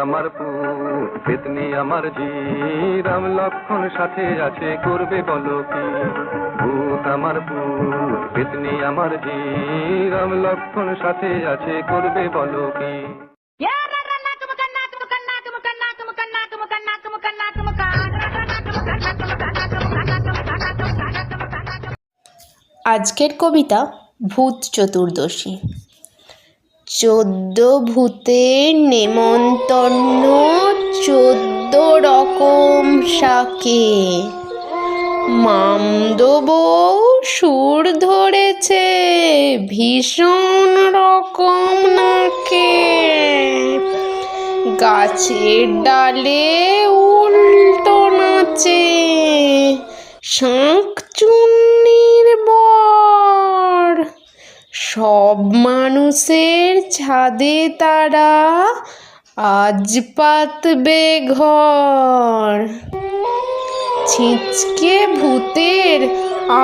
আমার পুত পেতনি আমার জি, রাম লক্ষণ সাথে আছে করবে বলো কি। ভূত আমার পুত পেতনি আমার জি, রাম লক্ষণ সাথে আছে করবে বলো কি। আজকের কবিতা ভূত চতুর্দশী। 14 ভূতের নেমন্তন্ন, 14 রকম শাকে। মামদো বউ সুর ধরেছে ভীষণ রকম নাকে। গাছের ডালে উল্টো নাচে শাঁকচুন্নির বর। সব মানুষের ছাদে তারা আজ পাতবে ঘর। ছিঁচকে ভূতের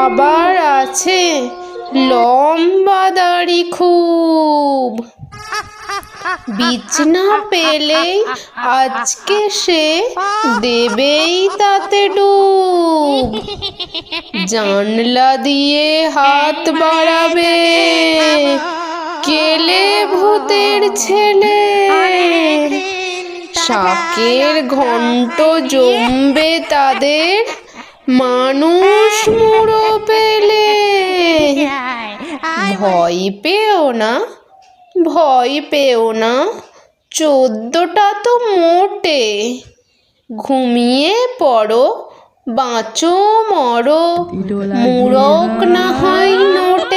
আবার আছে লম্বা দাড়ি খুব। বিছনা পেলেই আজকে সে দেবেই তাতে ডুব। জানলা দিয়ে হাত বাড়াবে কেলে ভূতের ছেলে। শাকের ঘন্ট জমবে তাদের মানুষ মুড়ো পেলে। ভয় পেও না, ভয় পেও না, 14টা তো মোটে। ঘুমিয়ে পড়ো, বাঁচো মরো, মুড়ক না হয় নোটে।